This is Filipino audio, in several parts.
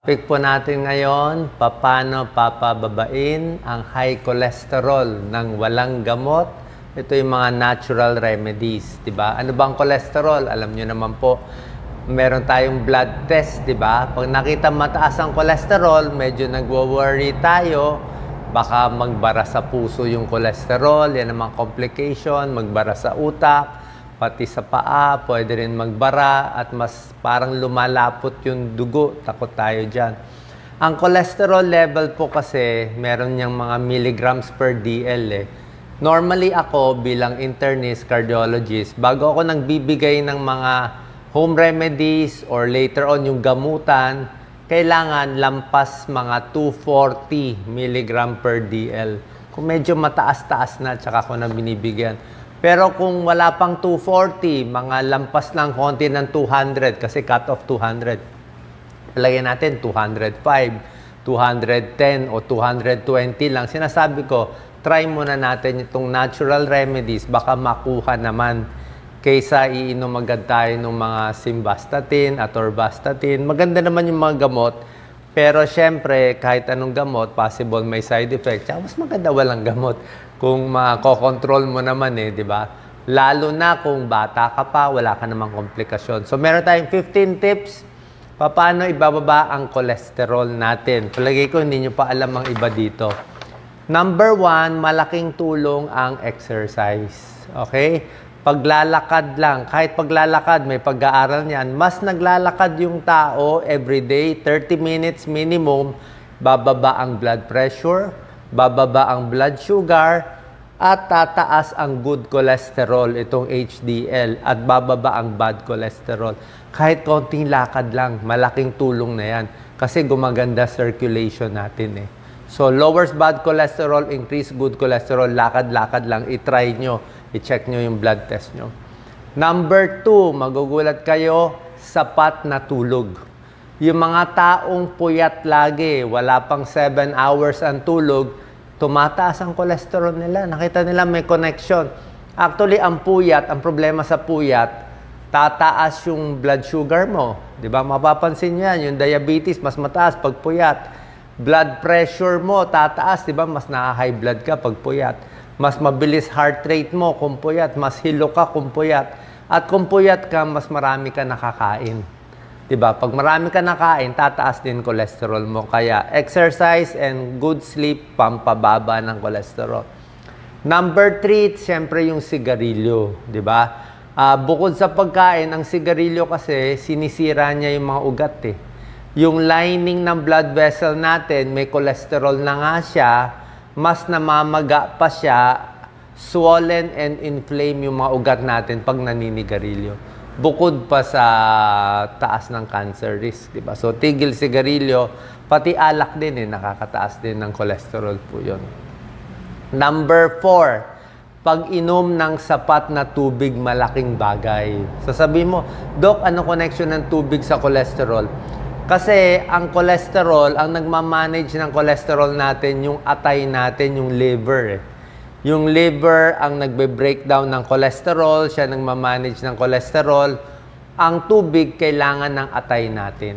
Topic po natin ngayon, paano papababain ang high cholesterol ng walang gamot. Ito yung mga natural remedies, di ba? Ano ba ang cholesterol? Alam nyo naman po, meron tayong blood test, di ba? Pag nakita mataas ang cholesterol, medyo nagwo-worry tayo. Baka magbara sa puso yung cholesterol, yan ang mga complication, magbara sa utak, pati sa paa, pwede rin magbara at mas parang lumalapot yung dugo. Takot tayo dyan. Ang cholesterol level po kasi, meron niyang mga milligrams per DL eh. Normally ako bilang internist, cardiologist, bago ako nagbibigay ng mga home remedies or later on yung gamutan, kailangan lampas mga 240 milligram per DL. Kung medyo mataas-taas na, tsaka ako na binibigyan. Pero kung wala pang 240, mga lampas lang konti ng 200 kasi cut off 200. Lagyan natin 205, 210 o 220 lang. Sinasabi ko, try muna natin itong natural remedies, baka makuha naman kaysa iinom agad tayo ng mga simvastatin, atorvastatin. Maganda naman yung mga gamot, pero syempre kahit anong gamot, possible may side effect. Tsaka mas maganda walang gamot kung makokontrol mo naman eh, di ba? Lalo na kung bata ka pa, wala ka namang komplikasyon. So meron tayong 15 tips paano ibababa ang cholesterol natin. Palagay ko hindi nyo pa alam ang iba dito. Number 1, malaking tulong ang exercise. Okay? Paglalakad lang. Kahit paglalakad, may pag-aaral niyan. Mas naglalakad yung tao everyday, 30 minutes minimum, bababa ang blood pressure, bababa ang blood sugar, at tataas ang good cholesterol, itong HDL, at bababa ang bad cholesterol. Kahit konting lakad lang, malaking tulong na yan. Kasi gumaganda circulation natin eh. So, lowers bad cholesterol, increase good cholesterol, lakad-lakad lang, itry nyo, i-check nyo yung blood test nyo. Number 2, magugulat kayo, sapat na tulog. Yung mga taong puyat lagi, wala pang 7 hours ang tulog, tumataas ang cholesterol nila. Nakita nila may connection. Actually, ang puyat, ang problema sa puyat, tataas yung blood sugar mo. Diba? Mapapansin yan, yung diabetes, mas mataas pag puyat. Blood pressure mo, tataas. Diba? Mas na-high blood ka pag puyat. Mas mabilis heart rate mo kung puyat. Mas hilo ka kung puyat. At kung puyat ka, mas marami ka nakakain. Diba? Pag marami ka nakain, tataas din cholesterol mo. Kaya exercise and good sleep, pampababa ng cholesterol. Number 3, siyempre yung sigarilyo. Diba? Bukod sa pagkain, ang sigarilyo kasi, sinisira niya yung mga ugat eh. Yung lining ng blood vessel natin, may cholesterol na nga siya, mas namamaga pa siya, swollen and inflame yung mga ugat natin pag naninigarilyo. Bukod pa sa taas ng cancer risk, di ba? So, tigil sigarilyo, pati alak din eh, nakakataas din ng cholesterol po yun. Number 4, pag-inom ng sapat na tubig, malaking bagay. Sasabihin mo, Doc, ano connection ng tubig sa cholesterol? Kasi ang cholesterol, ang nagmamanage ng cholesterol natin, yung atay natin, yung liver eh. Yung liver ang nagbe-breakdown ng cholesterol, siya nagmamanage ng cholesterol. Ang tubig, kailangan ng atay natin.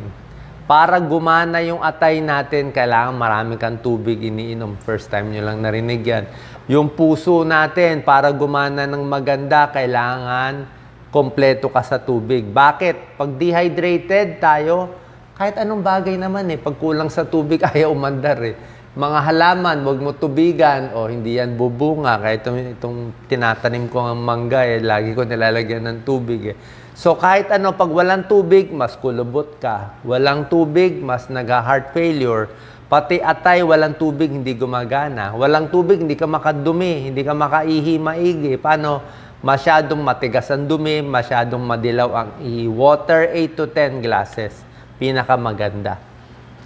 Para gumana yung atay natin, kailangan marami kang tubig iniinom. First time nyo lang narinig yan. Yung puso natin, para gumana ng maganda, kailangan kompleto ka sa tubig. Bakit? Pag dehydrated tayo, kahit anong bagay naman eh, pag kulang sa tubig, ayaw umandar eh. Mga halaman, wag mo tubigan, o hindi yan bubunga. Kahit itong tinatanim ko ang mangga, eh, lagi ko nilalagyan ng tubig. Eh. So kahit ano, pag walang tubig, mas kulubot ka. Walang tubig, mas nag-heart failure. Pati atay, walang tubig, hindi gumagana. Walang tubig, hindi ka makadumi, hindi ka makaihi maigi. Paano? Masyadong matigas ang dumi, masyadong madilaw ang ihi. Water, 8 to 10 glasses. Pinakamaganda.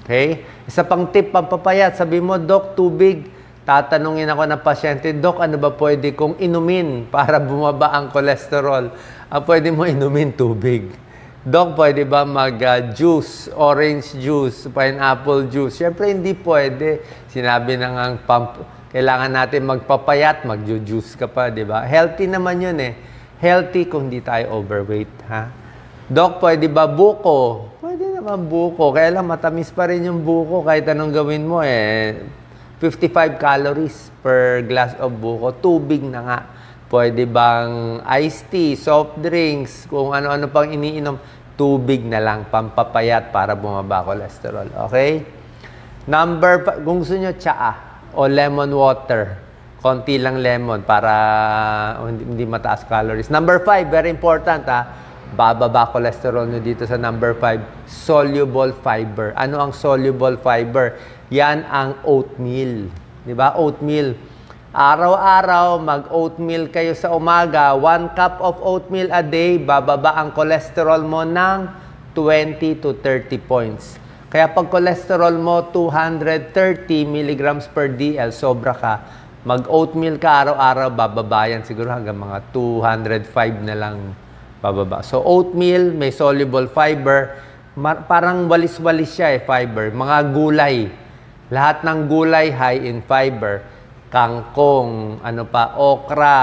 Okay? Isa pang tip, pampapayat. Sabi mo, Doc, tubig. Tatanungin ako ng pasyente, Doc, ano ba pwede kong inumin para bumaba ang cholesterol? Pwede mo inumin tubig. Doc, pwede ba mag-juice, orange juice, pineapple juice? Siyempre, hindi pwede. Sinabi na nga, kailangan natin magpapayat, mag-juice ka pa, di ba? Healthy naman yun eh. Healthy kung hindi tayo overweight, ha? Doc, pwede ba buko? Pwede Pwede naman buko. Kaya lang matamis pa rin yung buko kahit anong gawin mo eh. 55 calories per glass of buko. Tubig na nga. Pwede bang iced tea, soft drinks, kung ano-ano pang iniinom, tubig na lang, pampapayat para bumaba cholesterol. Okay? Kung gusto nyo, tsaa o lemon water. Konti lang lemon para hindi mataas calories. Number 5, very important bababa cholesterol nyo dito sa number 5, soluble fiber. Ano ang soluble fiber? Yan ang oatmeal. Di ba? Oatmeal. Araw-araw, mag-oatmeal kayo sa umaga. 1 cup of oatmeal a day, bababa ang cholesterol mo ng 20 to 30 points. Kaya pag cholesterol mo 230 milligrams per DL, sobra ka. Mag-oatmeal ka araw-araw, bababa yan siguro hanggang mga 205 na lang bababa. So, oatmeal, may soluble fiber. Parang walis-walis siya fiber. Mga gulay. Lahat ng gulay, high in fiber. Kangkong, okra,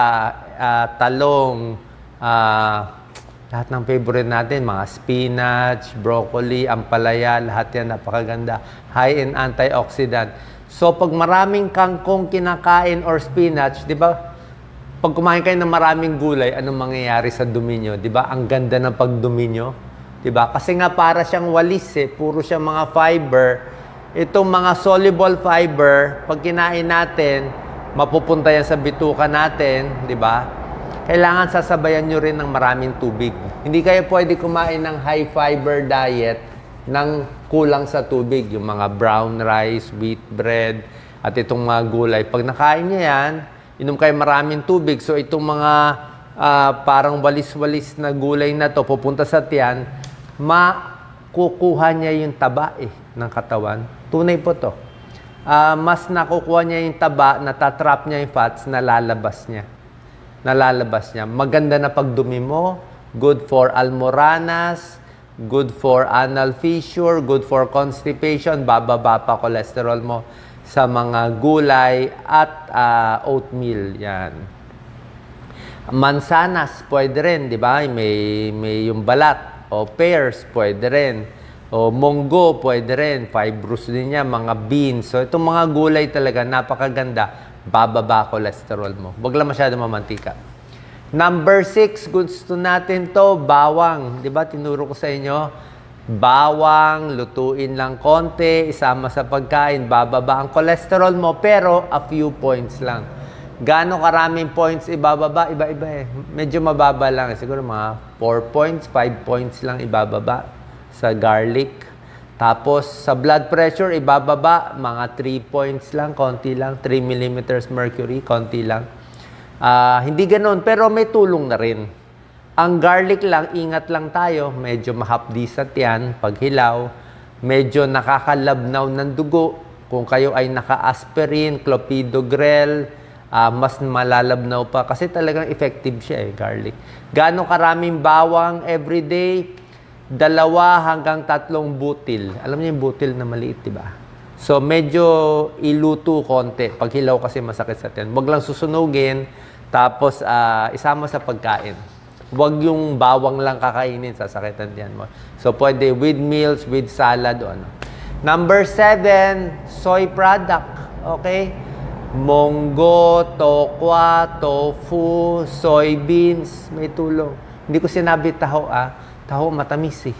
talong, lahat ng favorite natin, mga spinach, broccoli, ampalaya, lahat yan napakaganda. High in antioxidant. So, pag maraming kangkong kinakain or spinach, di ba? Pag kumain kayo ng maraming gulay, anong mangyayari sa dumi nyo? Di ba? Ang ganda ng pagdumi nyo. Di ba? Kasi nga para siyang walis puro siyang mga fiber. Itong mga soluble fiber, pag kinain natin, mapupunta yan sa bituka natin, di ba? Kailangan sasabayan nyo rin ng maraming tubig. Hindi kayo pwede kumain ng high fiber diet ng kulang sa tubig. Yung mga brown rice, wheat bread, at itong mga gulay. Pag nakain nyo yan, inom kayo maraming tubig. So itong mga parang walis-walis na gulay na to, pupunta sa tiyan, makukuha niya yung taba ng katawan. Tunay po to. Mas nakukuha niya yung taba, natatrap niya yung fats, nalalabas niya. Maganda na pagdumi mo, good for almoranas, good for anal fissure, good for constipation, bababa pa cholesterol mo sa mga gulay at oatmeal. Yan. Mansanas, pwede rin, di ba? May yung balat. O pears, pwede rin. O munggo, pwede rin. Fibrous din yan, mga beans. So, itong mga gulay talaga, napakaganda. Bababa cholesterol mo. Huwag lang masyado mamantika. Number 6, gusto natin to, bawang. Di ba, tinuro ko sa inyo? Bawang, lutuin lang konti, isama sa pagkain, bababa ang cholesterol mo, pero a few points lang. Gaano karaming points ibababa? Iba-iba Medyo mababa lang. Siguro mga 4 points, 5 points lang ibababa sa garlic. Tapos, sa blood pressure, ibababa, mga 3 points lang, konti lang. 3 millimeters mercury, konti lang. Hindi ganoon, pero may tulong na rin. Ang garlic lang, ingat lang tayo. Medyo mahapdi sa tiyan, paghilaw. Medyo nakakalabnaw ng dugo. Kung kayo ay naka-aspirin, clopidogrel, mas malalabnaw pa. Kasi talagang effective siya garlic. Gaano karaming bawang everyday? 2 hanggang 3 butil. Alam niyo yung butil na maliit, di ba? So, medyo iluto konti. Pag hilaw kasi masakit sa tiyan. Huwag lang susunugin, tapos isama sa pagkain. Huwag yung bawang lang kakainin, sasakitan tiyan mo. So, pwede with meals, with salad, o ano. Number 7, soy product. Okay? Munggo, tokwa, tofu, soybeans, may tulong. Hindi ko sinabi taho, Taho matamis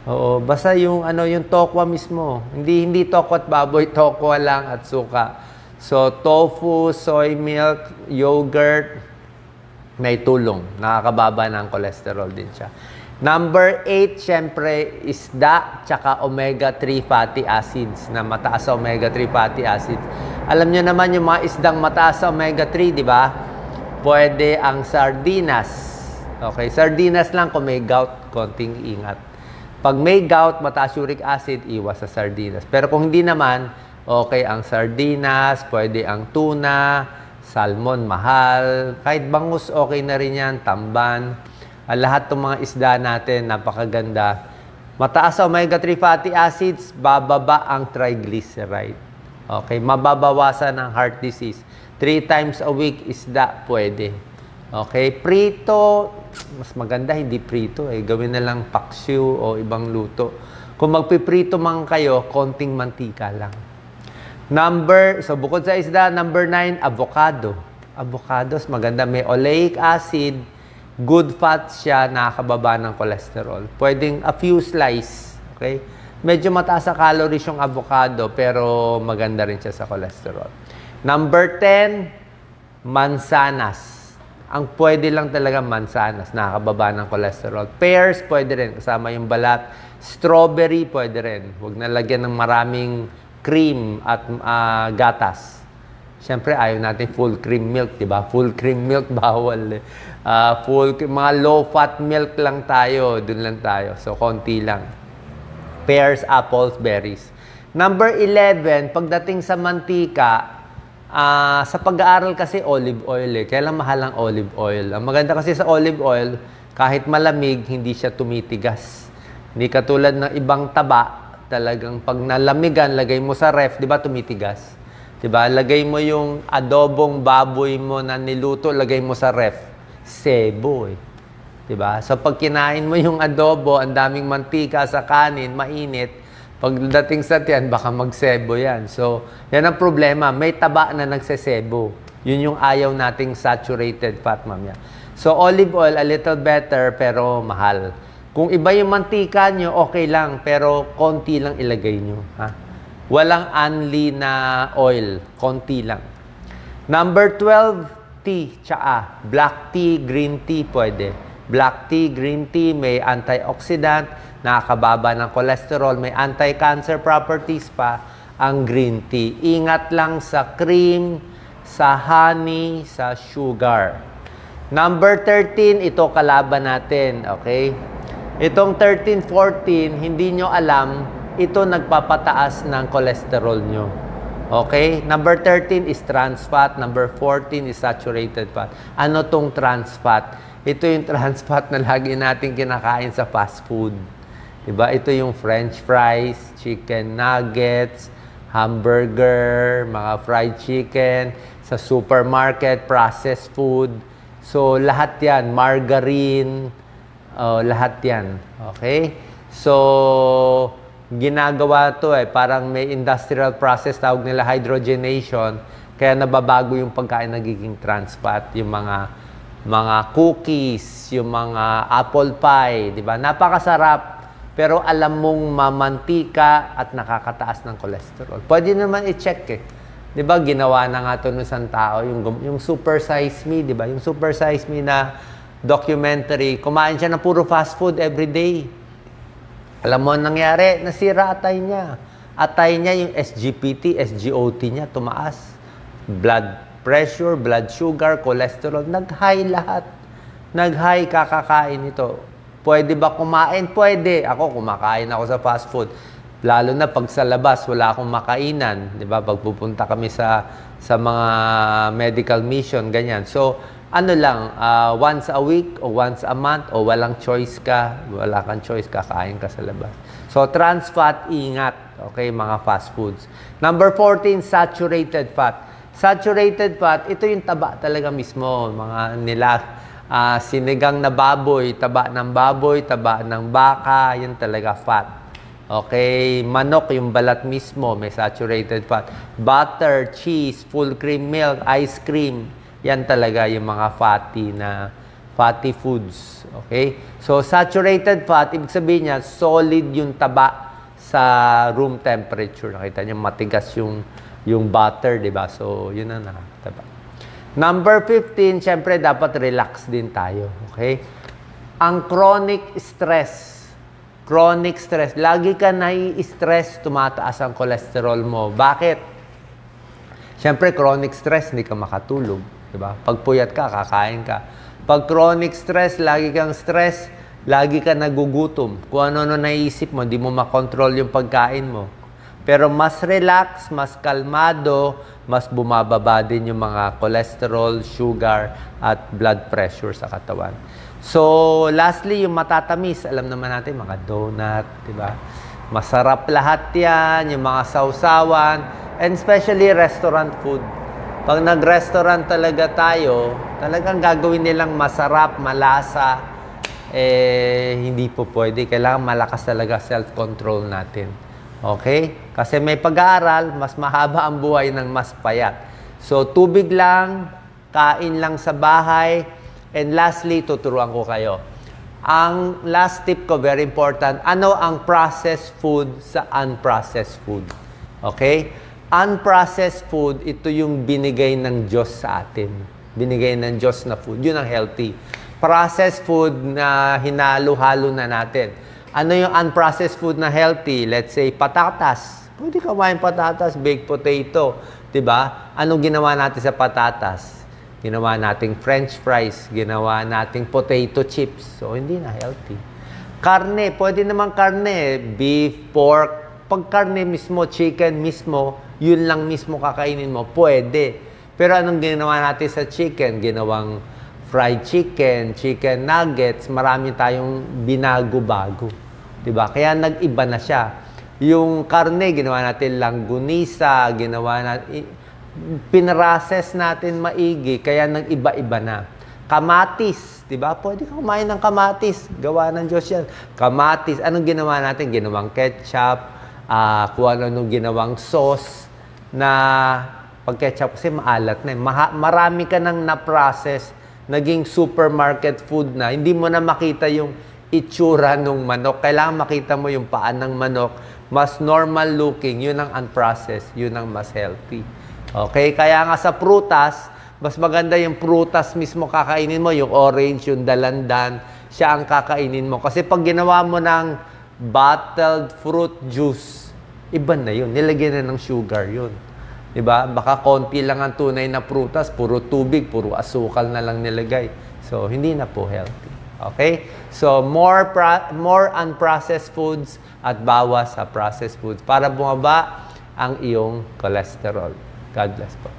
Oo, basta yung yung tokwa mismo. Hindi tokwa at baboy, tokwa lang at suka. So tofu, soy milk, yogurt, may tulong. Nakakababa ng cholesterol din siya. Number 8, syempre, isda, tsaka omega-3 fatty acids, na mataas sa omega-3 fatty acids. Alam nyo naman yung mga isdang mataas sa omega-3, di ba? Pwede ang sardinas. Okay, sardinas lang kung may gout, konting ingat. Pag may gout, mataas uric acid, iwas sa sardinas. Pero kung hindi naman, okay ang sardinas, pwede ang tuna, salmon, mahal. Kahit bangus, okay na rin yan, tamban. Lahat ng mga isda natin, napakaganda. Mataas sa omega-3 fatty acids, bababa ang triglyceride. Okay, mababawasan ang heart disease. 3 times a week isda, pwede. Okay, prito, mas maganda hindi prito Gawin na lang paksiw o ibang luto. Kung magpiprito man kayo, konting mantika lang. So bukod sa isda, number 9, avocado. Avocados, maganda. May oleic acid, good fat siya, nakakababa ng cholesterol. Pwedeng a few slice, okay? Medyo mataas sa calories yung avocado, pero maganda rin siya sa cholesterol. Number 10, mansanas. Ang pwede lang talaga mansanas, nakakababa ng cholesterol. Pears, pwede rin, kasama yung balat. Strawberry, pwede rin. Huwag na lagyan ng maraming cream at gatas. Siyempre, ayaw natin full cream milk, di ba? Full cream milk, bawal. Mga low-fat milk lang tayo, dun lang tayo. So, konti lang. Pears, apples, berries. Number 11, pagdating sa mantika, sa pag-aaral kasi olive oil eh. Kaya lang mahal ang olive oil. Ang maganda kasi sa olive oil, kahit malamig, hindi siya tumitigas. Hindi katulad ng ibang taba, talagang pag nalamigan, lagay mo sa ref, di ba tumitigas? Di ba? Lagay mo yung adobong baboy mo na niluto, lagay mo sa ref. Sebo eh. Di ba? So pag kinain mo yung adobo, ang daming mantika sa kanin, mainit, pagdating sa tiyan, baka magsebo yan. So, yan ang problema. May taba na nagsesebo. Yun yung ayaw nating saturated fat, mamaya. So, olive oil, a little better, pero mahal. Kung iba yung mantika nyo, okay lang, pero konti lang ilagay nyo. Ha? Walang unli na oil, konti lang. Number 12, tea, tsaa. Black tea, green tea, pwede. Black tea, green tea, may antioxidant, nakakababa ng cholesterol, may anti-cancer properties pa ang green tea. Ingat lang sa cream, sa honey, sa sugar. Number 13, ito kalaban natin, okay? Itong 13, 14, hindi nyo alam, ito nagpapataas ng cholesterol nyo. Okay? Number 13 is trans fat. Number 14 is saturated fat. Ano tong trans fat? Ito yung trans fat na lagi natin kinakain sa fast food. Diba? Ito yung french fries, chicken nuggets, hamburger, mga fried chicken, sa supermarket, processed food. So, lahat yan. Margarine, lahat yan. Okay? So, ginagawa to parang may industrial process, tawag nila hydrogenation, kaya nababago yung pagkain, nagiging trans fat, yung mga cookies, yung mga apple pie, di ba? Napakasarap, pero alam mong mamantika at nakakataas ng cholesterol. Pwede naman i-check eh. Di ba, ginawa na nga ito ng isang tao, yung Super Size Me, di ba? Yung Super Size Me na documentary, kumain siya ng puro fast food every day. Alam mo ang nangyari? Nasira atay niya. Atay niya yung SGPT, SGOT niya, tumaas. Blood pressure, blood sugar, cholesterol, nag-high lahat. Nag-high kakakain ito. Pwede ba kumain? Pwede. Ako, kumakain ako sa fast food. Lalo na pag sa labas, wala akong makainan. Di ba? Pag pupunta kami sa mga medical mission, ganyan. So, ano lang, once a week o once a month o walang choice ka, wala kang choice, kakain ka sa labas. So, trans fat, ingat. Okay, mga fast foods. Number 14, saturated fat. Saturated fat, ito yung taba talaga mismo. Mga sinigang na baboy, taba ng baka, yun talaga fat. Okay, manok, yung balat mismo, may saturated fat. Butter, cheese, full cream milk, ice cream, yan talaga yung mga fatty foods. Okay? So, saturated fat, ibig sabihin niya, solid yung taba sa room temperature. Nakita niyo, matigas yung butter, di ba? So, yun na nakataba. Number 15, syempre, dapat relax din tayo. Okay? Ang chronic stress. Lagi ka nai-stress, tumataas ang cholesterol mo. Bakit? Syempre, chronic stress, hindi ka makatulog. Diba? Pag puyat ka, kakain ka. Pag chronic stress, lagi kang stress, lagi ka nagugutom. Kung ano-ano naisip mo, di mo makontrol yung pagkain mo. Pero mas relax, mas kalmado, mas bumababa din yung mga cholesterol, sugar, at blood pressure sa katawan. So, lastly, yung matatamis. Alam naman natin, mga donut, diba? Masarap lahat yan, yung mga sausawan, and especially restaurant food. Pag nag-restaurant talaga tayo, talagang gagawin nilang masarap, malasa, hindi po pwede. Kailangan malakas talaga self-control natin. Okay? Kasi may pag-aaral, mas mahaba ang buhay ng mas payat. So, tubig lang, kain lang sa bahay, and lastly, tuturuan ko kayo. Ang last tip ko, very important, ano ang processed food sa unprocessed food? Okay? Unprocessed food, ito yung binigay ng Diyos sa atin. Binigay ng Diyos na food. Yun ang healthy. Processed food na hinalo-halo na natin. Ano yung unprocessed food na healthy? Let's say, patatas. Pwede ka kumain patatas, baked potato. Diba? Anong ginawa natin sa patatas? Ginawa nating french fries. Ginawa nating potato chips. So, hindi na healthy. Karne. Pwede naman karne. Beef, pork. Pag karne mismo, chicken mismo, yun lang mismo kakainin mo. Pwede. Pero anong ginawa natin sa chicken? Ginawang fried chicken, chicken nuggets, marami tayong binago-bago. Diba? Kaya nag-iba na siya. Yung karne, ginawa natin langgunisa, ginawa natin, pinrases natin maigi, kaya nag-iba-iba na. Kamatis, diba? Pwede ka kumain ng kamatis. Gawa ng Diyos yan. Kamatis, anong ginawa natin? Ginawang ketchup, kung ano ginawang sauce, na pag ketchup kasi maalat na. Marami ka nang na-process, naging supermarket food na, hindi mo na makita yung itsura ng manok. Kailangan makita mo yung paan ng manok. Mas normal looking. Yun ang unprocessed. Yun ang mas healthy. Okay? Kaya nga sa prutas, mas maganda yung prutas mismo kakainin mo. Yung orange, yung dalandan, siya ang kakainin mo. Kasi pag ginawa mo ng bottled fruit juice, iba na yun. Nilagyan na ng sugar yun. Diba? Baka konti lang ang tunay na prutas, puro tubig, puro asukal na lang nilagay. So, hindi na po healthy. Okay? So, more unprocessed foods at bawas sa processed foods para bumaba ang iyong cholesterol. God bless po.